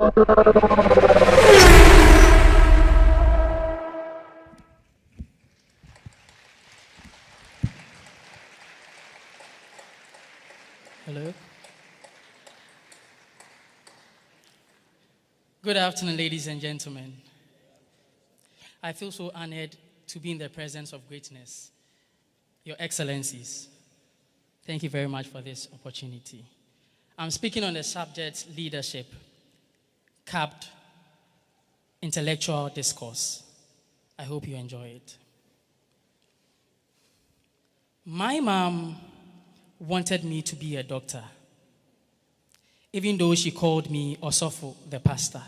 Hello. Good afternoon, ladies and gentlemen. I feel so honored to be in the presence of greatness, Your Excellencies. Thank you very much for this opportunity. I'm speaking on the subject leadership, capped intellectual discourse. I hope you enjoy it. My mom wanted me to be a doctor, even though she called me Osofo, the pastor.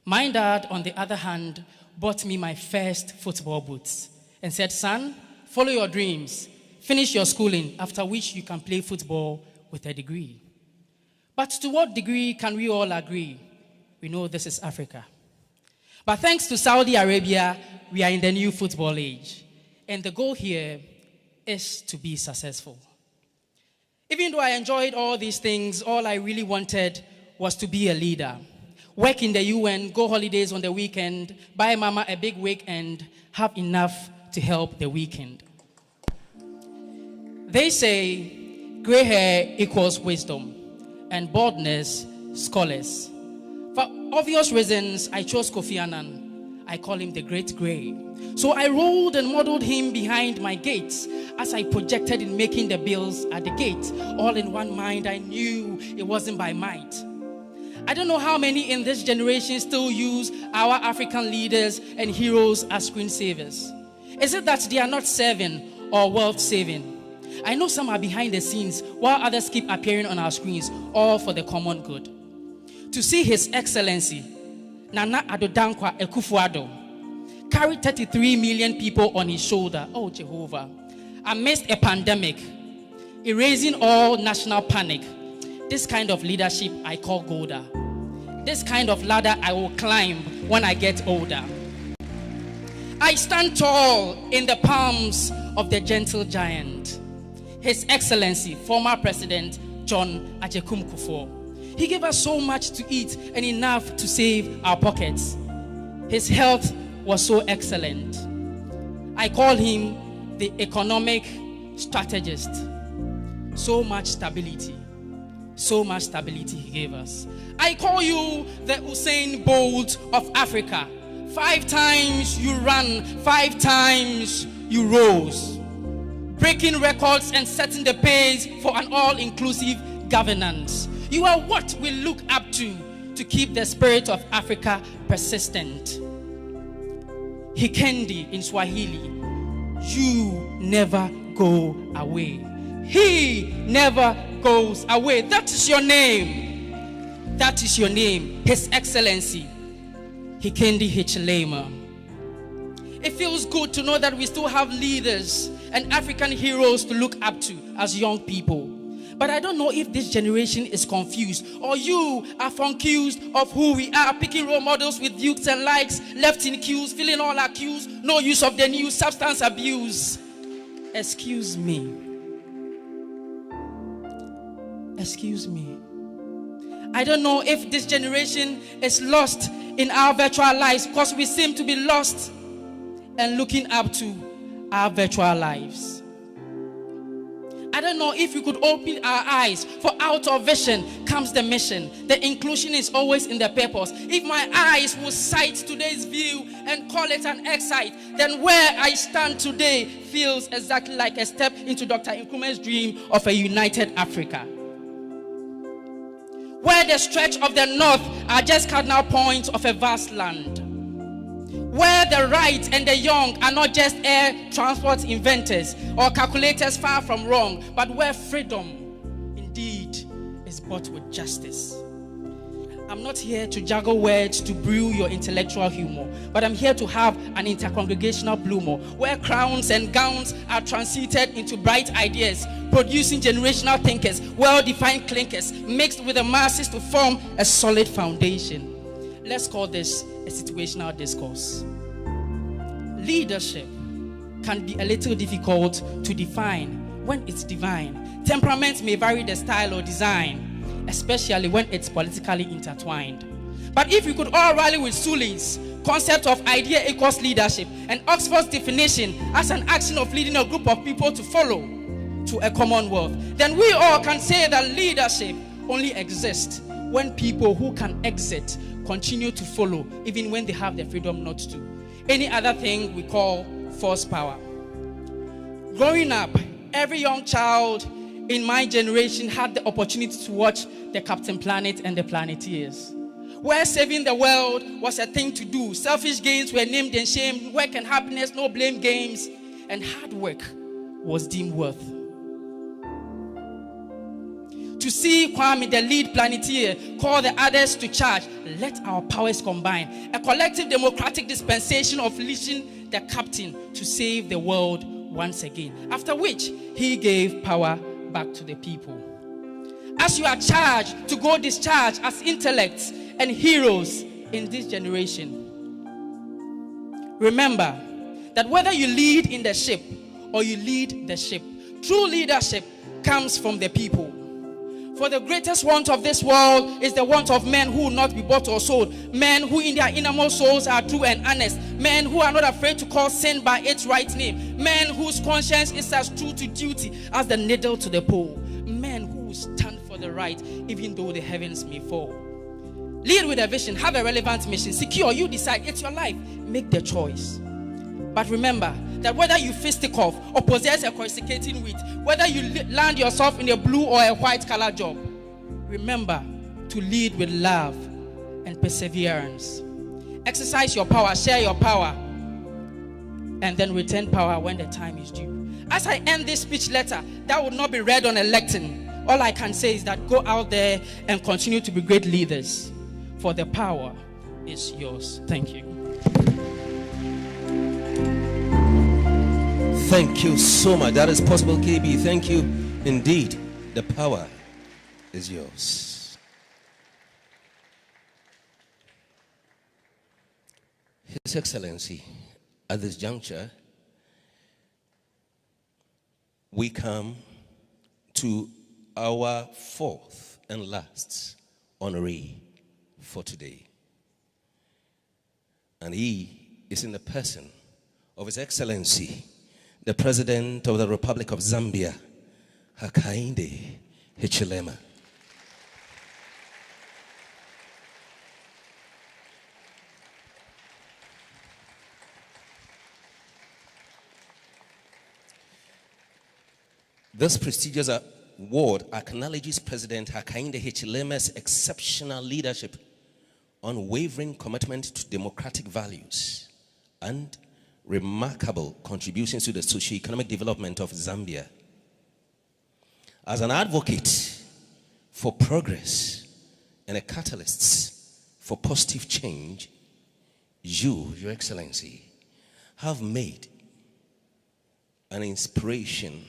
My dad, on the other hand, bought me my first football boots and said, son, follow your dreams, finish your schooling, after which you can play football with a degree. But to what degree can we all agree? We know this is Africa. But thanks to Saudi Arabia, we are in the new football age. And the goal here is to be successful. Even though I enjoyed all these things, all I really wanted was to be a leader. Work in the UN, go holidays on the weekend, buy mama a big weekend, have enough to help the weekend. They say gray hair equals wisdom and baldness scholars. For obvious reasons, I chose Kofi Annan. I call him the Great Gray. So I rolled and modeled him behind my gates as I projected in making the bills at the gate. All in one mind, I knew it wasn't by might. I don't know how many in this generation still use our African leaders and heroes as screensavers. Is it that they are not serving or wealth saving? I know some are behind the scenes while others keep appearing on our screens, all for the common good. To see His Excellency, Nana Addo Dankwa Akufo-Addo, carry 33 million people on his shoulder, oh Jehovah, amidst a pandemic, erasing all national panic. This kind of leadership I call Golda. This kind of ladder I will climb when I get older. I stand tall in the palms of the gentle giant, His Excellency, former President John Agyekum Kufuor. He gave us so much to eat and enough to save our pockets. His health was so excellent. I call him the economic strategist. So much stability he gave us. I call you the Usain Bolt of Africa. 5 times you ran, 5 times you rose, breaking records and setting the pace for an all-inclusive governance. You are what we look up to keep the spirit of Africa persistent. Hakainde in Swahili, you never go away. He never goes away. That is your name. That is your name, His Excellency Hakainde Hichilema. It feels good to know that we still have leaders and African heroes to look up to as young people. But I don't know if this generation is confused or you are confused of who we are, picking role models with dukes and likes, left in queues, filling all our queues, no use of the news, substance abuse. Excuse me. Excuse me. I don't know if this generation is lost in our virtual lives because we seem to be lost and looking up to our virtual lives. I don't know if we could open our eyes, for out of vision comes the mission. The inclusion is always in the purpose. If my eyes will sight today's view and call it an excite, then where I stand today feels exactly like a step into Dr. Nkrumah's dream of a united Africa, where the stretch of the north are just cardinal points of a vast land, where the right and the young are not just air transport inventors or calculators far from wrong, but where freedom indeed is bought with justice. I'm not here to juggle words to brew your intellectual humor, but I'm here to have an intercongregational bloomer, where crowns and gowns are transited into bright ideas, producing generational thinkers, well-defined clinkers, mixed with the masses to form a solid foundation. Let's call this a situational discourse. Leadership can be a little difficult to define when it's divine. Temperament may vary the style or design. especially when it's politically intertwined. But if we could all rally with Suli's concept of idea equals leadership and Oxford's definition as an action of leading a group of people to follow to a commonwealth, then we all can say that leadership only exists when people who can exit continue to follow, even when they have the freedom not to. Any other thing we call force power. Growing up, every young child in my generation had the opportunity to watch the Captain Planet and the Planeteers, where saving the world was a thing to do. Selfish gains were named and shamed. Work and happiness, no blame games. And hard work was deemed worth. To see Kwame, the lead Planeteer, call the others to charge, let our powers combine. A collective democratic dispensation of leashing the captain to save the world once again. After which, he gave power back to the people. As you are charged to go discharge as intellects and heroes in this generation, remember that whether you lead in the ship or you lead the ship, true leadership comes from the people. For the greatest want of this world is the want of men who will not be bought or sold, men who in their innermost souls are true and honest, men who are not afraid to call sin by its right name, men whose conscience is as true to duty as the needle to the pole, men who will stand for the right even though the heavens may fall. Lead with a vision, have a relevant mission, secure, you decide, it's your life, make the choice. But remember that whether you fisticuff or possess a coruscating wit, whether you land yourself in a blue or a white collar job, remember to lead with love and perseverance. Exercise your power, share your power, and then return power when the time is due. As I end this speech letter, that would not be read on a lectern. All I can say is that go out there and continue to be great leaders, for the power is yours. Thank you. Thank you so much. That is possible, KB. Thank you indeed. The power is yours. His Excellency, at this juncture, we come to our fourth and last honoree for today. And he is in the person of His Excellency, the President of the Republic of Zambia, Hakainde Hichilema. This prestigious award acknowledges President Hakainde Hichilema's exceptional leadership, unwavering commitment to democratic values, and remarkable contributions to the socio-economic development of Zambia. As an advocate for progress and a catalyst for positive change, you, Your Excellency, have made an inspiration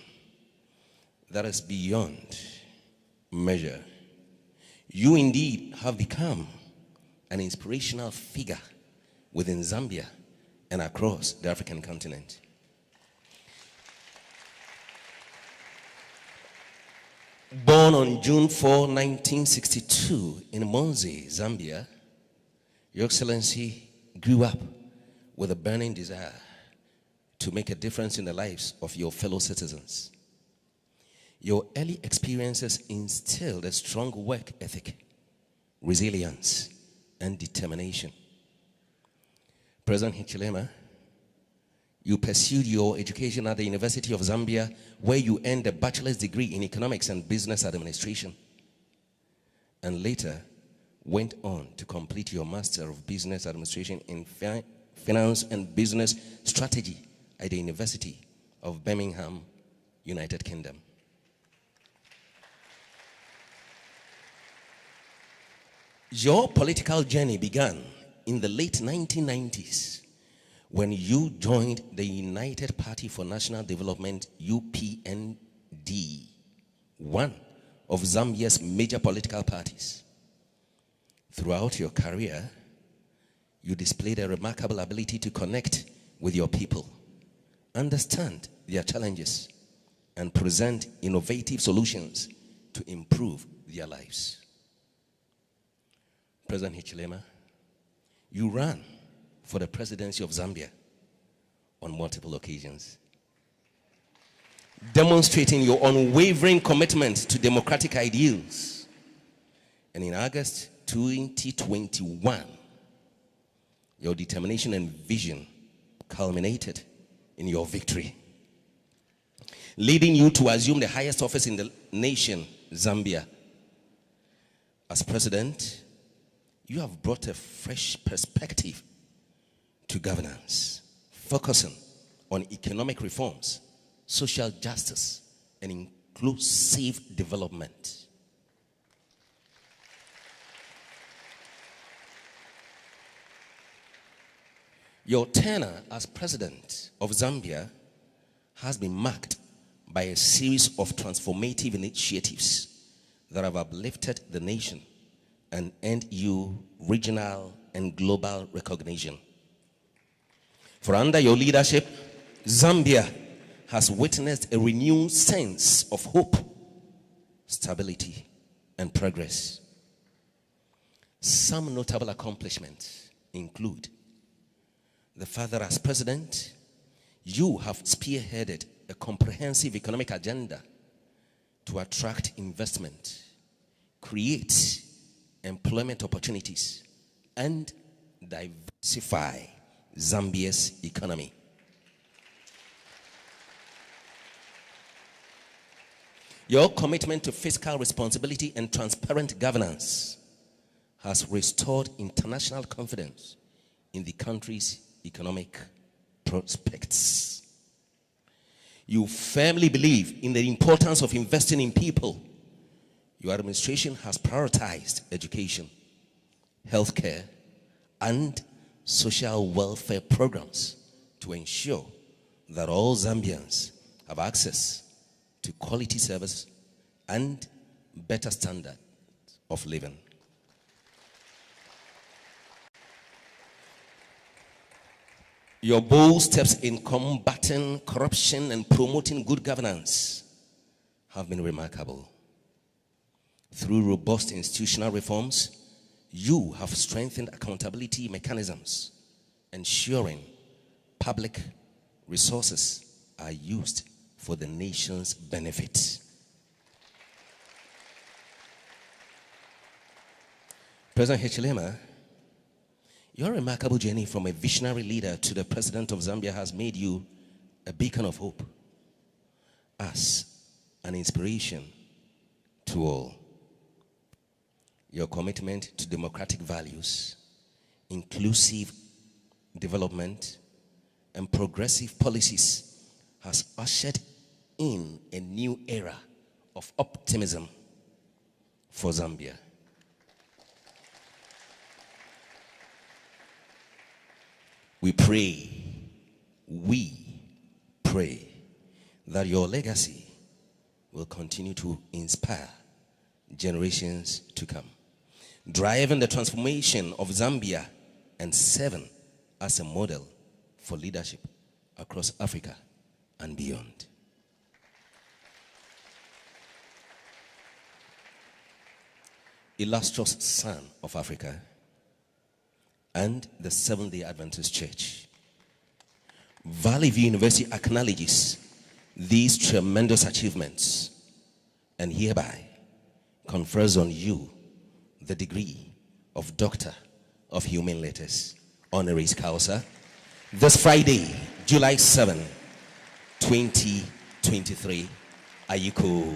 that is beyond measure. You indeed have become an inspirational figure within Zambia and across the African continent. Born on June 4, 1962 in Monze, Zambia, Your Excellency grew up with a burning desire to make a difference in the lives of your fellow citizens. Your early experiences instilled a strong work ethic, resilience, and determination. President Hichilema, you pursued your education at the University of Zambia, where you earned a bachelor's degree in economics and business administration, and later went on to complete your Master of Business Administration in Finance and Business Strategy at the University of Birmingham, United Kingdom. Your political journey began in the late 1990s when you joined the United Party for National Development, UPND, one of Zambia's major political parties. Throughout your career, you displayed a remarkable ability to connect with your people, understand their challenges, and present innovative solutions to improve their lives. President Hichilema, you ran for the presidency of Zambia on multiple occasions, demonstrating your unwavering commitment to democratic ideals. And in August 2021, your determination and vision culminated in your victory, leading you to assume the highest office in the nation, Zambia. As president, you have brought a fresh perspective to governance, focusing on economic reforms, social justice, and inclusive development. Your tenure as president of Zambia has been marked by a series of transformative initiatives that have uplifted the nation and earned you regional and global recognition. For under your leadership, Zambia has witnessed a renewed sense of hope, stability, and progress. Some notable accomplishments include the fact that as president, you have spearheaded a comprehensive economic agenda to attract investment, create employment opportunities, and diversify Zambia's economy. Your commitment to fiscal responsibility and transparent governance has restored international confidence in the country's economic prospects. You firmly believe in the importance of investing in people. Your administration has prioritized education, healthcare, and social welfare programs to ensure that all Zambians have access to quality service and better standard of living. Your bold steps in combating corruption and promoting good governance have been remarkable. Through robust institutional reforms, you have strengthened accountability mechanisms, ensuring public resources are used for the nation's benefit. President Hichilema, your remarkable journey from a visionary leader to the president of Zambia has made you a beacon of hope, as an inspiration to all. Your commitment to democratic values, inclusive development, and progressive policies has ushered in a new era of optimism for Zambia. We pray that your legacy will continue to inspire generations to come, driving the transformation of Zambia and serving as a model for leadership across Africa and beyond. Illustrious son of Africa and the Seventh-day Adventist Church, Valley View University acknowledges these tremendous achievements and hereby confers on you the degree of Doctor of Human Letters, honoris causa, this Friday, July 7, 2023. Ayiko.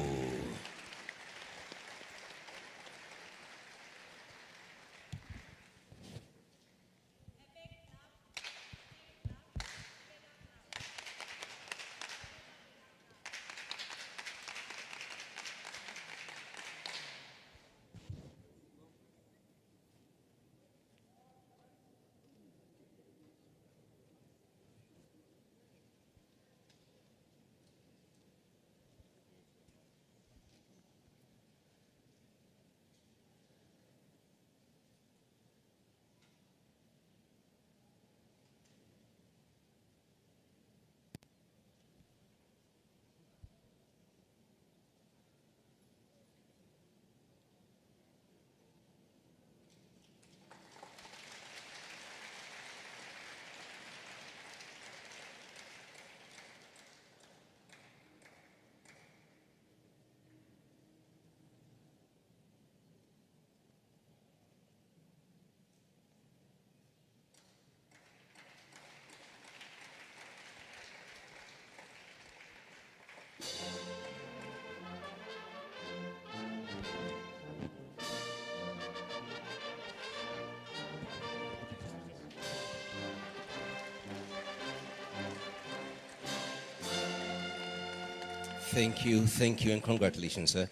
thank you, and congratulations, sir.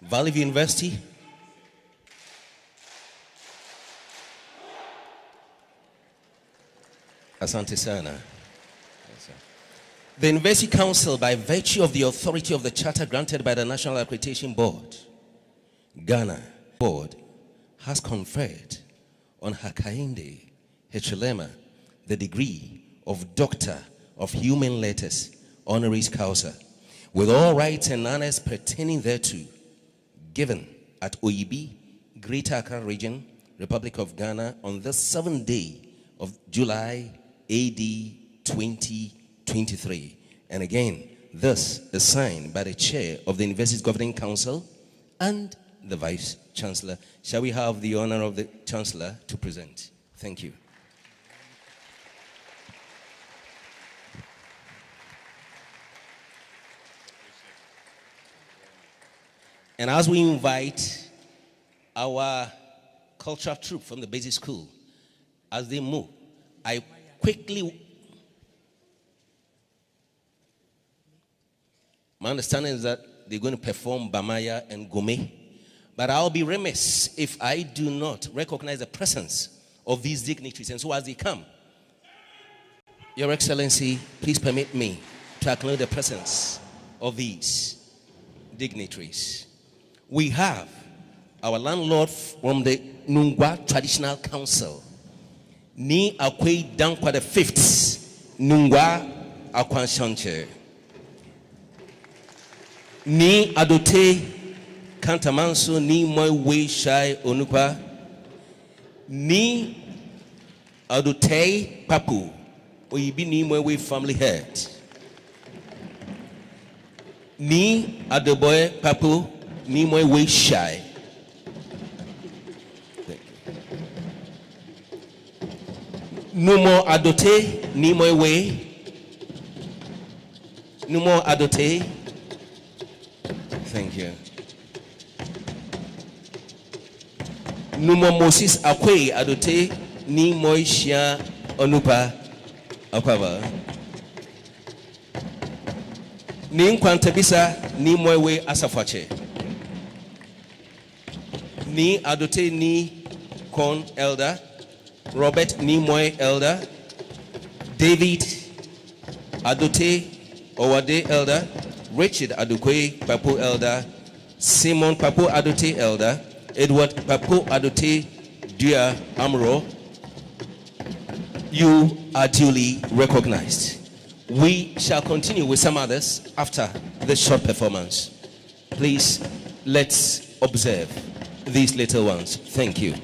Valley View University. Asante Sana. Yes, sir. The University Council, by virtue of the authority of the charter granted by the National Accreditation Board, Ghana Board, has conferred on Hakainde Hichilema the degree of Doctor of Human Letters, honoris causa, with all rights and honors pertaining thereto, given at Oyibi, Greater Accra Region, Republic of Ghana, on the 7th day of July, AD 2023. And again, this is signed by the chair of the University's Governing Council and the Vice Chancellor. Shall we have the honor of the Chancellor to present? Thank you. And as we invite our cultural troupe from the basic school, as they move, I quickly... My understanding is that they're going to perform Bamaya and Gome. But I'll be remiss if I do not recognize the presence of these dignitaries. And so as they come, Your Excellency, please permit me to acknowledge the presence of these dignitaries. We have our landlord from the Nungwa Traditional Council, Ni Akwe Dankwa the Fifth, Nungwa Akwanshanche. Ni Adote Kantamanso, Ni Moiwe Shai Onukwa, Ni Adote Papu, Oyibi Ni Moiwe family head, Ni Adoboy Papu, Ni Moiwe Shai. Numo Adote, Ni Moiwe, Numo Adote. Thank you. Numo Moses Akwe Adote Ni Moishia Onupa Akwaba. Ni Nkwantabisa Ni Moiwe Asafache. Ni Adote Ni Kon Elder. Robert Ni Moy Elder. David Adote Owade Elder. Richard Adukwe Papu Elder, Simon Papu Adote Elder, Edward Papu Adote Dia Amro. You are duly recognized. We shall continue with some others after this short performance. Please, let's observe these little ones. Thank you.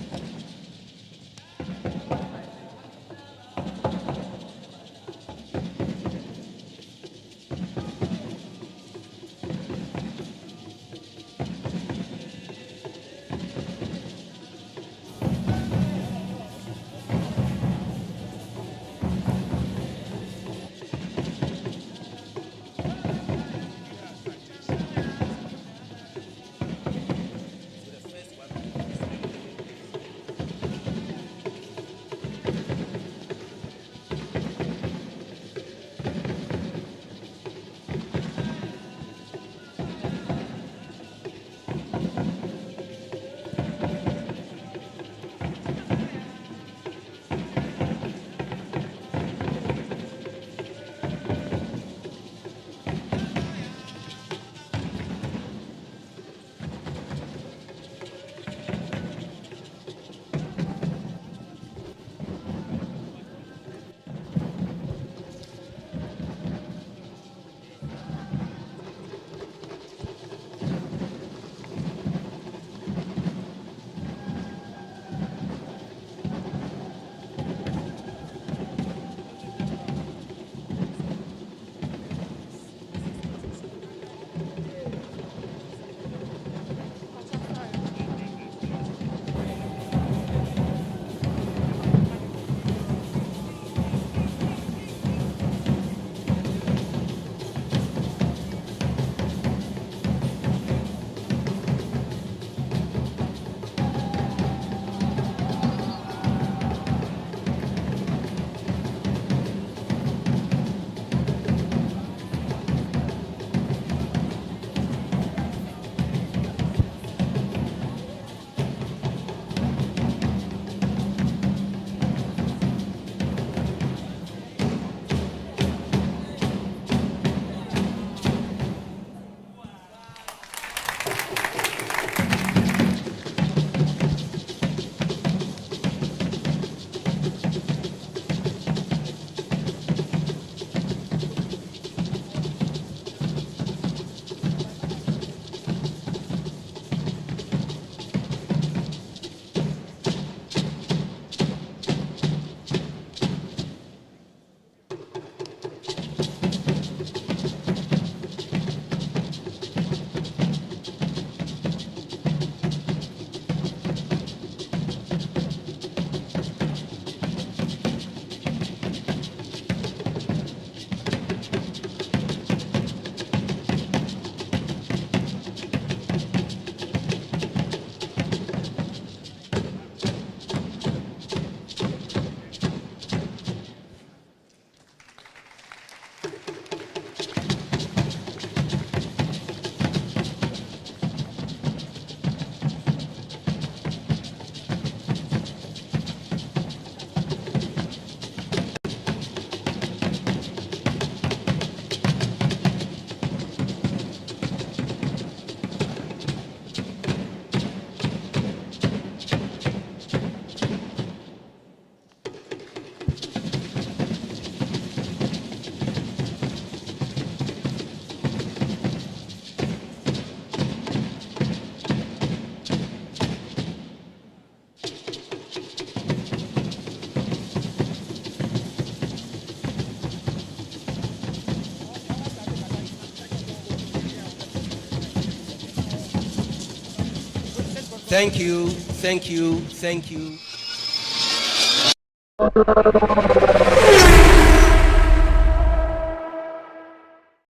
Thank you, thank you, thank you.